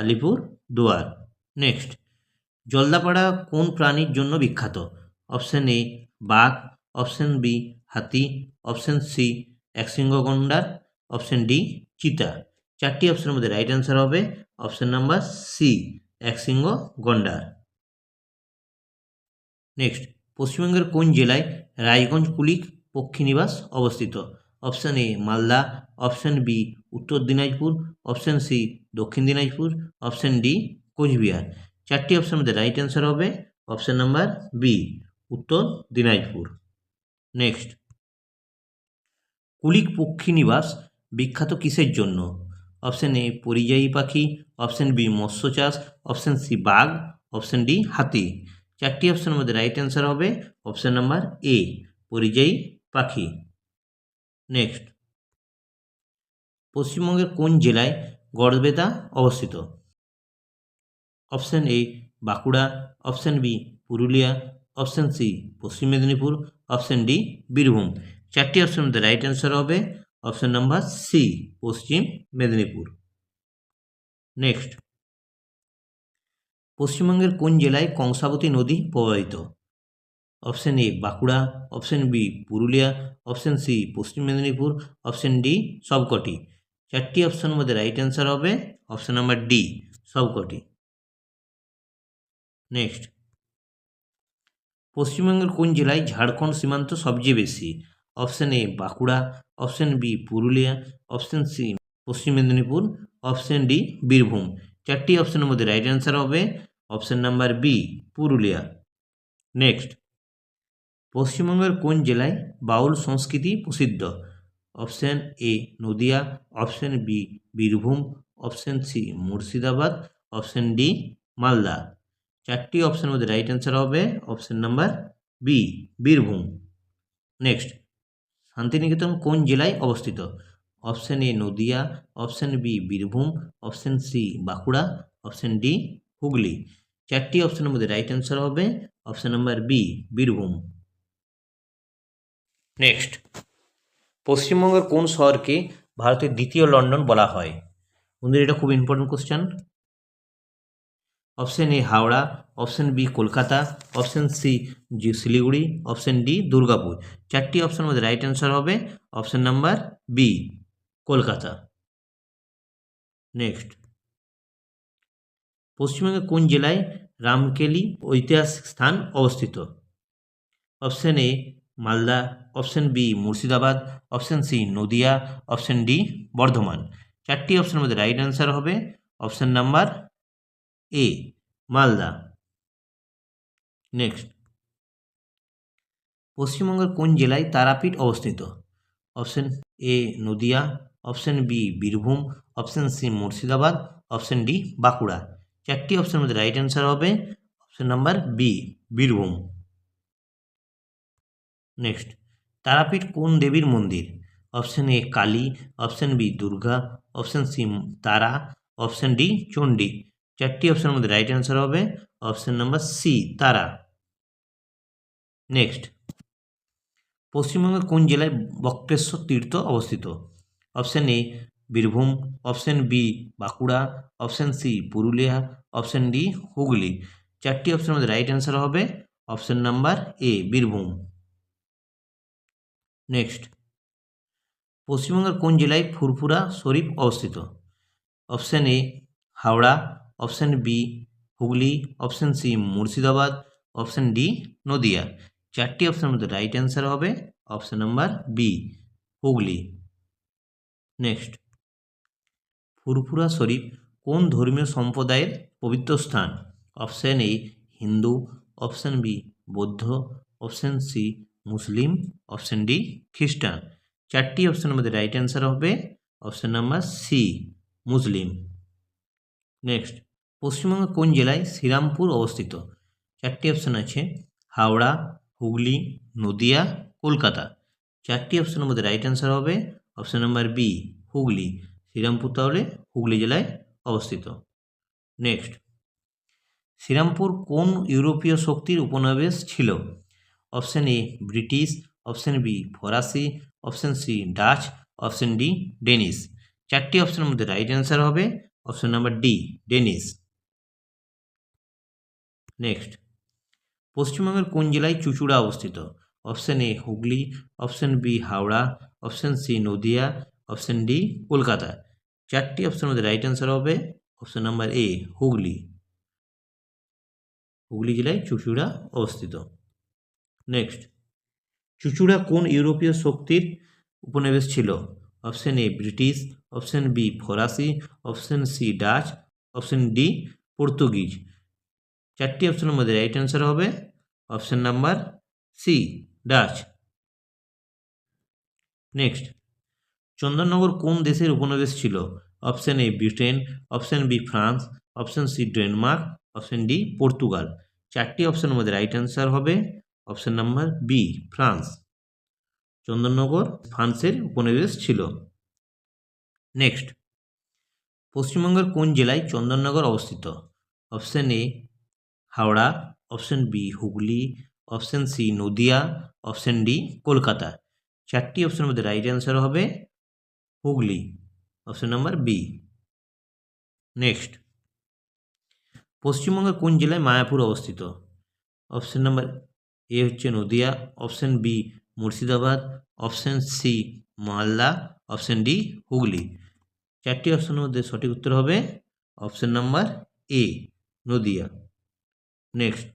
Alipurduar. Next, Jaldapara কোন প্রাণীর জন্য বিখ্যাত? অপশন এ বাঘ, অপশন বি হাতি, অপশন সি একশৃঙ্গ গন্ডার, অপশন ডি চিতা। চারটি অপশনের মধ্যে রাইট অ্যান্সার হবে অপশন নাম্বার সি একশৃঙ্গ গন্ডার। নেক্সট, পশ্চিমবঙ্গের কোন জেলায় রায়গঞ্জ কুলিক পক্ষীনিবাস অবস্থিত? Option A Malda, option B Uttar Dinajpur, option C দক্ষিণ দিনাজপুর, অপশন ডি কোচবিহার। চারটি অপশনের মধ্যে রাইট অ্যান্সার হবে option number B Uttar Dinajpur. Next, Kulik পক্ষীনিবাস বিখ্যাত কিসের জন্য? অপশন এ পরিযায়ী পাখি, অপশন বি মৎস্য চাষ, অপশন সি বাঘ, অপশন ডি হাতি। চারটি অপশনের মধ্যে রাইট অ্যান্সার হবে অপশন নাম্বার এ পরিযায়ী পাখি। নেক্সট, পশ্চিমবঙ্গের কোন জেলায় গড়বেতা অবস্থিত? Option A Bankura, option B Purulia, option C Paschim Medinipur, option D Birbhum. চারটি অপশনের মধ্যে রাইট অ্যান্সার হবে option number C Paschim Medinipur. Next, পশ্চিমবঙ্গের কোন জেলায় কংসাবতী নদী প্রবাহিত? Option A Bankura, option B Purulia, option C Paschim Medinipur, option D সবকটি। চারটি অপশনের মধ্যে রাইট অ্যান্সার হবে অপশন নাম্বার ডি সবকটি। নেক্সট, পশ্চিমবঙ্গের কোন জেলায় ঝাড়খণ্ড সীমান্ত সবচেয়ে বেশি? Option A Bankura, option B Purulia, option C Paschim Medinipur, option D Birbhum. চারটি অপশনের মধ্যে রাইট অ্যান্সার হবে option number B Purulia. Next, পশ্চিমবঙ্গের কোন জেলায় বাউল সংস্কৃতি প্রসিদ্ধ? Option A Nadia, option B Birbhum, option C Murshidabad, option D Malda. চারটি অপশনের মধ্যে রাইট অ্যান্সার হবে option number B Birbhum. Next, Santiniketan কোন জেলায় অবস্থিত? Option A Nadia, option B Birbhum, option C Bankura, option D Hooghly. চারটি অপশনের মধ্যে রাইট অ্যান্সার হবে option number B Birbhum. Next, পশ্চিমবঙ্গের কোন শহরকে ভারতের দ্বিতীয় লন্ডন বলা হয়? বন্ধুরা এটা খুব important question. Option A Howrah, option B Kolkata, option C Siliguri, option D Durgapur. চারটি অপশনের মধ্যে রাইট অ্যান্সার হবে option number B Kolkata. Next, পশ্চিমবঙ্গের কোন জেলায় রামকেলি ঐতিহাসিক স্থান অবস্থিত? Option A Malda, option B Murshidabad, option C Nadia, option D Bardhaman. চারটি অপশনের মধ্যে রাইট অ্যান্সার হবে option number A Malda. Next, পশ্চিমবঙ্গের কোন জেলায় তারাপীঠ অবস্থিত? Option A Nadia, option B Birbhum, option C Murshidabad, option D Bankura. চারটি অপশনের মধ্যে রাইট অ্যান্সার হবে option number B Birbhum. Next, Tarapith কোন দেবীর মন্দির? Option A Kali, option B Durga, option C Tara, option D Chandi. চারটি অপশনের মধ্যে রাইট অ্যান্সার হবে option number C Tara. Next, পশ্চিমবঙ্গের কোন জেলায় বক্রেশ্বর তীর্থ অবস্থিত? Option A Birbhum, option B Bankura, option C Purulia, option D Hooghly. চারটি অপশনের মধ্যে রাইট অ্যান্সার হবে অপশন নাম্বার এ বীরভূম। নেক্সট, পশ্চিমবঙ্গের কোন জেলায় ফুরফুরা শরীফ অবস্থিত? Option A Howrah, option B Hooghly, option C Murshidabad, option D Nadia. চারটি অপশনের মধ্যে রাইট অ্যান্সার হবে option number B Hooghly. Next, Furfura Sharif কোন ধর্মীয় সম্প্রদায়ের পবিত্র স্থান? Option A Hindu, option B বৌদ্ধ, option C Muslim, option D খ্রিস্টান। চারটি অপশনের মধ্যে রাইট অ্যান্সার হবে option number C Muslim. Next, পশ্চিমবঙ্গের কোন জেলায় শ্রীরামপুর অবস্থিত? চারটি অপশন আছে হাওড়া, হুগলি, নদিয়া, কলকাতা। চারটি অপশনের মধ্যে রাইট অ্যান্সার হবে option number B Hooghly. Srirampur তাহলে হুগলি জেলায় অবস্থিত। নেক্সট, শ্রীরামপুর কোন ইউরোপীয় শক্তির উপনিবেশ ছিল? Option A British, option B ফরাসি, option C Dutch, option D Danish. চারটি অপশনের মধ্যে রাইট অ্যান্সার হবে option number D Danish. Next, পশ্চিমবঙ্গের কোন জেলায় চুঁচুড়া অবস্থিত? Option A Hooghly, option B Howrah, option C Nadia, option D Kolkata. চারটি অপশনের মধ্যে রাইট অ্যান্সার হবে option number A Hooghly. Hooghly জেলায় চুঁচুড়া অবস্থিত। নেক্সট, চুঁচুড়া কোন ইউরোপীয় শক্তির উপনিবেশ ছিল? Option A British, option B ফরাসি, option C Dutch, option D Portuguese. চারটি অপশনের মধ্যে রাইট অ্যান্সার হবে option number C Dutch. Next, Chandannagar কোন দেশের উপনিবেশ ছিল? Option A Britain, option B France, option C Denmark, option D Portugal. চারটি অপশনের মধ্যে রাইট অ্যান্সার হবে option number B France. Chandannagar ফ্রান্সের উপনিবেশ ছিল। নেক্সট, পশ্চিমবঙ্গের কোন জেলায় চন্দননগর অবস্থিত? Option A Howrah, option B Hooghly, option C Nadia, option D Kolkata. চারটি অপশনের মধ্যে রাইট অ্যান্সার হবে Hooghly, option number B. Next, পশ্চিমবঙ্গের কোন জেলায় মায়াপুর অবস্থিত? অপশন নাম্বার এ হচ্ছে Nadia, option B Murshidabad, option C Malda, option D Hooghly. চারটি অপশনের মধ্যে সঠিক উত্তর হবে option number A Nadia. Next,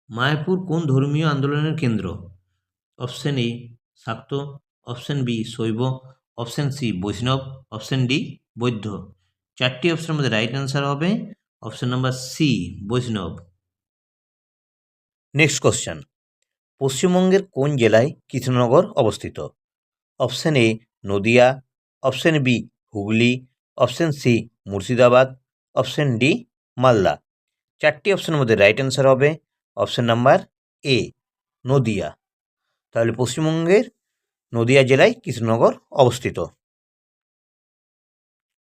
Mayapur কোন ধর্মীয় আন্দোলনের কেন্দ্র? অপশন এ শাক্ত, অপশন বি শৈব, অপশন সি বৈষ্ণব, অপশন ডি বৌদ্ধ। চারটি অপশনের মধ্যে রাইট অ্যান্সার হবে অপশন নাম্বার সি বৈষ্ণব। নেক্সট কোশ্চেন, পশ্চিমবঙ্গের কোন জেলায় কৃষ্ণনগর অবস্থিত? Option A Nadia, option B Hooghly, option C Murshidabad, option D Malda. চারটি অপশনের মধ্যে রাইট অ্যান্সার হবে অপশন নাম্বার এ নদিয়া। তাহলে পশ্চিমবঙ্গের নদিয়া জেলায় কৃষ্ণনগর অবস্থিত।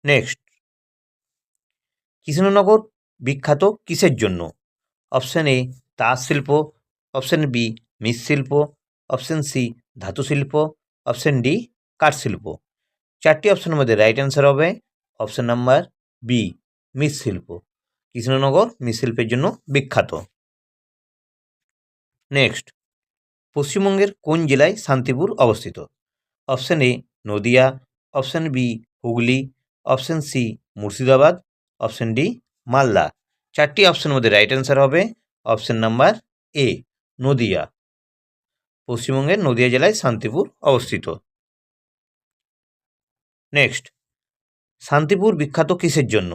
নেক্সট, কৃষ্ণনগর বিখ্যাত কিসের জন্য? অপশান এ তাঁত শিল্প, অপশান বি মৃৎশিল্প, অপশান সি ধাতু শিল্প, অপশান ডি কাঠ শিল্প। চারটি অপশানের মধ্যে রাইট অ্যান্সার হবে অপশান নাম্বার বি মৃৎশিল্প। কৃষ্ণনগর মৃৎশিল্পের জন্য বিখ্যাত। নেক্সট, পশ্চিমবঙ্গের কোন জেলায় শান্তিপুর অবস্থিত? Option A Nadia, option B Hooghly, option C Murshidabad, option D Malda. চারটি অপশানের মধ্যে রাইট অ্যান্সার হবে অপশান নাম্বার এ নদিয়া। পশ্চিমবঙ্গের নদিয়া জেলায় শান্তিপুর অবস্থিত। নেক্সট, শান্তিপুর বিখ্যাত কিসের জন্য?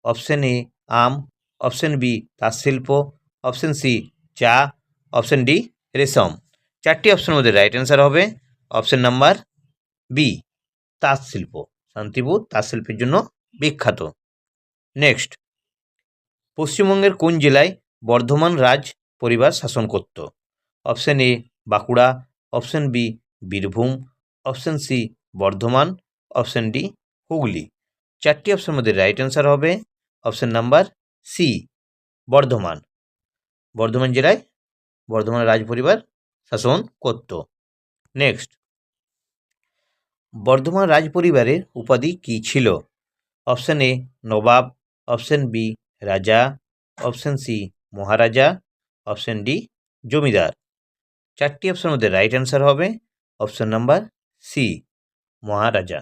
অপশান এ আম, অপশান বি তাঁত শিল্প, অপশান সি চা, অপশান ডি রেশম। চারটি অপশানের মধ্যে রাইট অ্যান্সার হবে অপশান নাম্বার বি তাঁত শিল্প। শান্তিপুর তাঁত শিল্পের জন্য বিখ্যাত। নেক্সট, পশ্চিমবঙ্গের কোন জেলায় বর্ধমান রাজ পরিবার শাসন করত? Option A Bankura, option B Birbhum, option C Bardhaman, option D Hooghly. চারটি অপশানের মধ্যে রাইট অ্যান্সার হবে option number C Bardhaman. Bardhaman জেলায় বর্ধমান রাজ পরিবার শাসন করত। নেক্সট, বর্ধমান রাজ পরিবারের উপাধি কী ছিল? অপশান এ নবাব, অপশান বি রাজা, অপশান সি মহারাজা, অপশান ডি জমিদার। চারটি অপশানের মধ্যে রাইট অ্যান্সার হবে অপশান নাম্বার সি মহারাজা।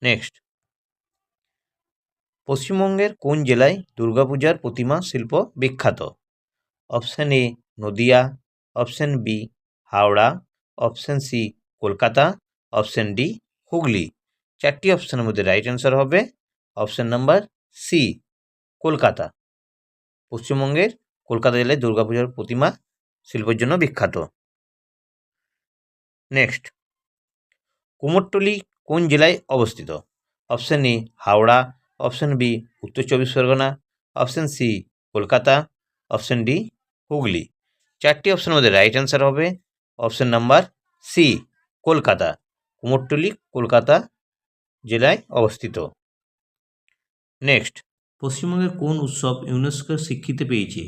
নেক্সট, পশ্চিমবঙ্গের কোন জেলায় দুর্গাপূজার প্রতিমা শিল্প বিখ্যাত? Option A Nadia, option B Howrah, option C Kolkata, option D Hooghly. চারটি অপশানের মধ্যে রাইট অ্যান্সার হবে অপশান নাম্বার সি কলকাতা। পশ্চিমবঙ্গের কলকাতা জেলায় দুর্গাপূজার প্রতিমা শিল্পের জন্য বিখ্যাত। নেক্সট, কুমোরটুলি কোন জেলায় অবস্থিত? Option A Howrah, option B উত্তর চব্বিশ Pargana, option C Kolkata, option D Hooghly. চারটি অপশানের মধ্যে রাইট অ্যান্সার হবে option number C Kolkata. Kumartuli Kolkata জেলায় অবস্থিত। নেক্সট, পশ্চিমবঙ্গের কোন উৎসব ইউনেস্কোর স্বীকৃতি পেয়েছে?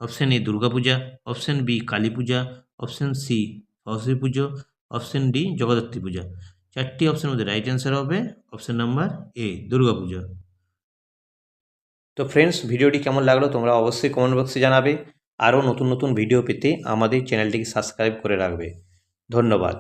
Option A Durga Puja, option B Kali Puja, option C Saraswati Pujo, option D Jagaddhatri Puja. চারটি অপশানের মধ্যে রাইট অ্যান্সার হবে অপশান নাম্বার এ দুর্গাপূজা। তো ফ্রেন্ডস, ভিডিওটি কেমন লাগলো তোমরা অবশ্যই কমেন্ট বক্সে জানাবে। আরও নতুন নতুন ভিডিও পেতে আমাদের চ্যানেলটিকে সাবস্ক্রাইব করে রাখবে। ধন্যবাদ।